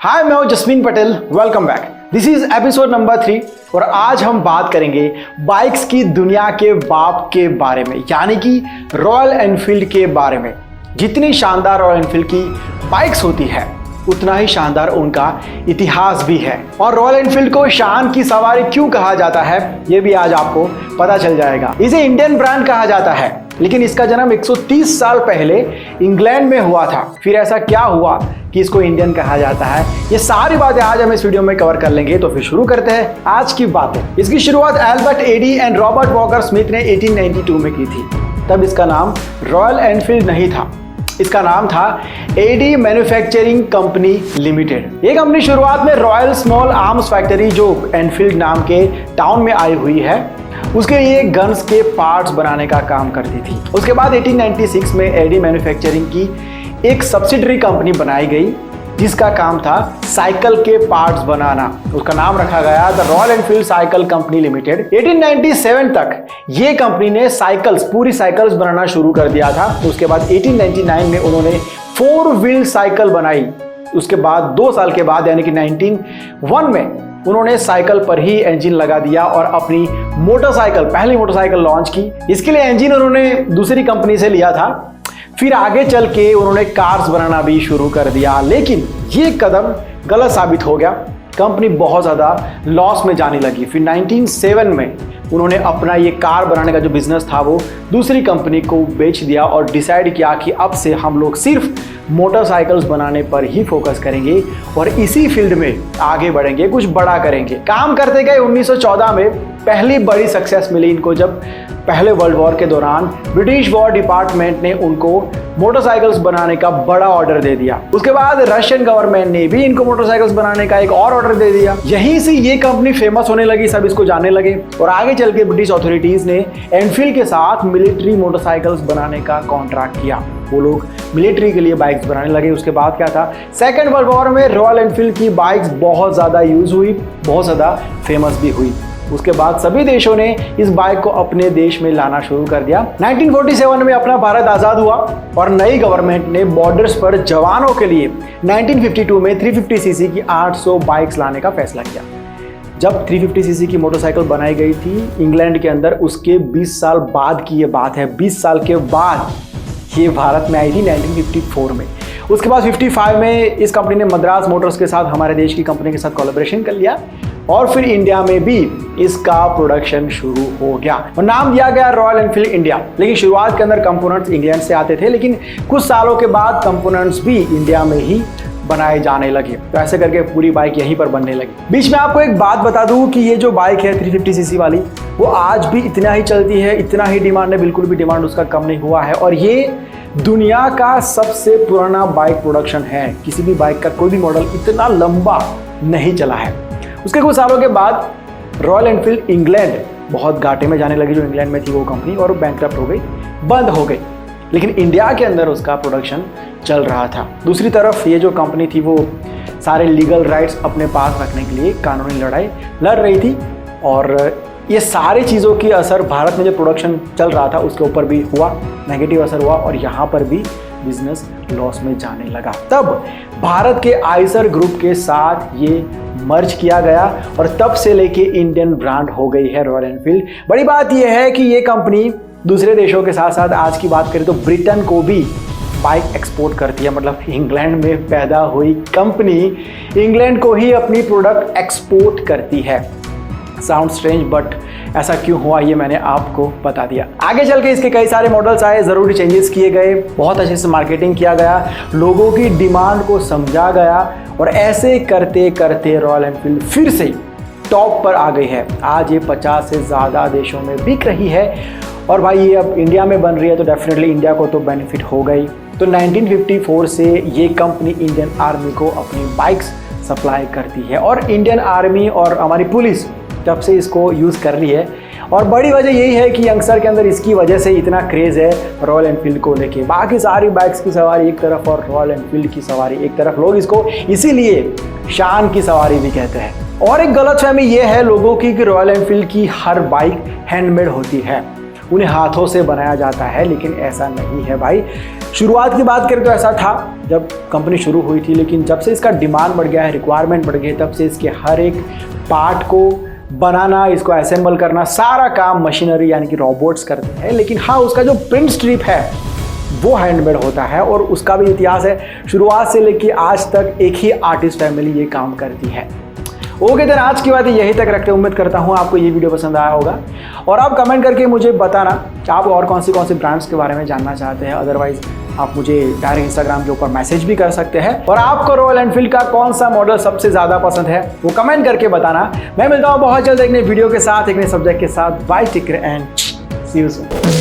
हाय, मैं हूं jasmine Patel. Welcome back. This is episode number 3 और आज हम बात करेंगे बाइक्स की दुनिया के बाप के बारे में, यानी कि रॉयल एनफील्ड के बारे में। जितनी शानदार रॉयल एनफील्ड की बाइक्स होती है उतना ही शानदार उनका इतिहास भी है। और रॉयल एनफील्ड को शान की सवारी क्यों कहा जाता है ये भी आज आपको पता चल जाएगा। इसे इंडियन ब्रांड कहा जाता है, लेकिन इसका जन्म 130 साल पहले इंग्लैंड में हुआ था। फिर ऐसा क्या हुआ कि इसको इंडियन कहा जाता है, ये सारी बातें आज हम इस वीडियो में कवर कर लेंगे। तो फिर शुरू करते हैं आज की बातें। इसकी शुरुआत Albert Eddy and Robert Walker Smith ने 1892 में की थी। तब इसका नाम रॉयल एनफील्ड नहीं था, इसका नाम था एडी मैन्युफैक्चरिंग कंपनी लिमिटेड। ये कंपनी शुरुआत में रॉयल स्मॉल आर्म्स फैक्ट्री जो एनफील्ड नाम के टाउन में आई हुई है उसके लिए गन्स के पार्ट्स बनाने का काम करती थी। उसके बाद 1896 में एडी मैन्युफैक्चरिंग की एक सब्सिडरी कंपनी बनाई गई जिसका काम था साइकिल के पार्ट्स बनाना। उसका नाम रखा गया the royal Enfield cycle company limited. 1897 तक ये कंपनी ने पूरी साइकिल्स बनाना शुरू कर दिया था। उसके बाद 1899 में उन्होंने 4 व्हील साइकिल बनाई। उसके बाद 2 साल के बाद यानी कि 1901 में उन्होंने साइकिल पर ही इंजन लगा दिया और अपनी पहली मोटरसाइकिल लॉन्च की। इसके लिए इंजन उन्होंने दूसरी कंपनी से लिया था। फिर आगे चल के उन्होंने कार्स बनाना भी शुरू कर दिया, लेकिन ये कदम गलत साबित हो गया। कंपनी बहुत ज़्यादा लॉस में जाने लगी। फिर 1907 में उन्होंने अपना ये कार बनाने का जो बिजनेस था वो दूसरी कंपनी को बेच दिया और डिसाइड किया कि अब से हम लोग सिर्फ मोटरसाइकिल्स बनाने पर ही फोकस करेंगे और इसी फील्ड में आगे बढ़ेंगे, कुछ बड़ा करेंगे। काम करते गए 1914 में पहली बड़ी सक्सेस मिली इनको, जब पहले वर्ल्ड वॉर के दौरान ब्रिटिश वॉर डिपार्टमेंट ने उनको मोटरसाइकिल्स बनाने का बड़ा ऑर्डर दे दिया। उसके बाद रशियन गवर्नमेंट ने भी इनको मोटरसाइकिल्स बनाने का एक और ऑर्डर दे दिया। यहीं से ये कंपनी फेमस होने लगी, सब इसको जानने लगे और आगे चल के ब्रिटिश अथॉरिटीज ने एनफील्ड के साथ मिलिट्री मोटरसाइकिल्स बनाने का कॉन्ट्रैक्ट किया। वो लोग मिलिट्री के लिए बाइक्स बनाने लगे। उसके बाद क्या था, सेकेंड वर्ल्ड वॉर में रॉयल एनफील्ड की बाइक्स बहुत ज़्यादा यूज हुई, बहुत ज़्यादा फेमस भी हुई। उसके बाद सभी देशों ने इस बाइक को अपने देश में लाना शुरू कर दिया। 1947 में अपना भारत आज़ाद हुआ और नई गवर्नमेंट ने बॉर्डर्स पर जवानों के लिए 1952 में 350 सीसी की 800 बाइक्स लाने का फैसला किया। जब 350 सीसी की मोटरसाइकिल बनाई गई थी इंग्लैंड के अंदर, उसके 20 साल बाद की ये बात है। 20 साल के बाद ये भारत में आई थी 1954 में। उसके बाद 55 में इस कंपनी ने मद्रास मोटर्स के साथ, हमारे देश की कंपनी के साथ कोलैबोरेशन कर लिया और फिर इंडिया में भी इसका प्रोडक्शन शुरू हो गया और नाम दिया गया रॉयल एनफील्ड इंडिया। लेकिन शुरुआत के अंदर कंपोनेंट्स इंग्लैंड से आते थे, लेकिन कुछ सालों के बाद कंपोनेंट्स भी इंडिया में ही बनाए जाने लगे। तो ऐसे करके पूरी बाइक यहीं पर बनने लगी। बीच में आपको एक बात बता दूं कि ये जो बाइक है 350 सीसी वाली, वो आज भी इतना ही चलती है, इतना ही डिमांड है, बिल्कुल भी डिमांड उसका कम नहीं हुआ है। और ये दुनिया का सबसे पुराना बाइक प्रोडक्शन है। किसी भी बाइक का कोई भी मॉडल इतना लंबा नहीं चला है। उसके कुछ सालों के बाद रॉयल एनफील्ड इंग्लैंड बहुत घाटे में जाने लगी। जो इंग्लैंड में थी वो कंपनी और बैंकरप्ट हो गई, बंद हो गई। लेकिन इंडिया के अंदर उसका प्रोडक्शन चल रहा था। दूसरी तरफ ये जो कंपनी थी वो सारे लीगल राइट्स अपने पास रखने के लिए कानूनी लड़ाई लड़ रही थी और ये सारी चीज़ों की असर भारत में जो प्रोडक्शन चल रहा था उसके ऊपर भी हुआ, नेगेटिव असर हुआ और यहाँ पर भी बिजनेस लॉस में जाने लगा। तब भारत के आइसर ग्रुप के साथ ये मर्ज किया गया और तब से लेके इंडियन ब्रांड हो गई है रॉयल एनफील्ड। बड़ी बात यह है कि ये कंपनी दूसरे देशों के साथ साथ आज की बात करें तो ब्रिटेन को भी बाइक एक्सपोर्ट करती है। मतलब इंग्लैंड में पैदा हुई कंपनी इंग्लैंड को ही अपनी प्रोडक्ट एक्सपोर्ट करती है। साउंड स्ट्रेंज बट ऐसा क्यों हुआ ये मैंने आपको बता दिया। आगे चल के इसके कई सारे मॉडल्स आए, ज़रूरी चेंजेस किए गए, बहुत अच्छे से मार्केटिंग किया गया, लोगों की डिमांड को समझा गया और ऐसे करते करते रॉयल एनफील्ड फिर से टॉप पर आ गई है। आज ये 50 से ज़्यादा देशों में बिक रही है और भाई ये अब इंडिया में बन रही है तो डेफिनेटली इंडिया को तो बेनिफिट हो गई। तो 1954 से ये कंपनी इंडियन आर्मी को अपनी बाइक्स सप्लाई करती है और इंडियन आर्मी और हमारी पुलिस तब से इसको यूज़ कर रही है। और बड़ी वजह यही है कि यंगस्टर के अंदर इसकी वजह से इतना क्रेज़ है रॉयल एनफील्ड को लेके। बाकी सारी बाइक्स की सवारी एक तरफ और रॉयल एनफील्ड की सवारी एक तरफ। लोग इसको इसीलिए शान की सवारी भी कहते हैं। और एक गलतफहमी ये है लोगों की कि रॉयल एनफील्ड की हर बाइक हैंडमेड होती है। उन्हें हाथों से बनाया जाता है, लेकिन ऐसा नहीं है भाई। शुरुआत की बात करें तो ऐसा था जब कंपनी शुरू हुई थी, लेकिन जब से इसका डिमांड बढ़ गया है, रिक्वायरमेंट बढ़ गई है, तब से इसके हर एक पार्ट को बनाना, इसको असेंबल करना, सारा काम मशीनरी यानी कि रोबोट्स करते हैं। लेकिन हाँ, उसका जो प्रिंट स्ट्रिप है वो हैंडमेड होता है और उसका भी इतिहास है। शुरुआत से लेकर आज तक एक ही आर्टिस्ट फैमिली ये काम करती है। ओके देन, आज की बात यही तक रखते हैं। उम्मीद करता हूँ आपको ये वीडियो पसंद आया होगा और आप कमेंट करके मुझे बताना कि आप और कौन सी ब्रांड्स के बारे में जानना चाहते हैं। अदरवाइज आप मुझे डायरेक्ट इंस्टाग्राम के ऊपर मैसेज भी कर सकते हैं। और आपको रॉयल एनफील्ड का कौन सा मॉडल सबसे ज़्यादा पसंद है वो कमेंट करके बताना। मैं मिलता हूँ बहुत जल्द एक नई वीडियो के साथ, एक नए सब्जेक्ट के साथ। Bye, take care and see you soon.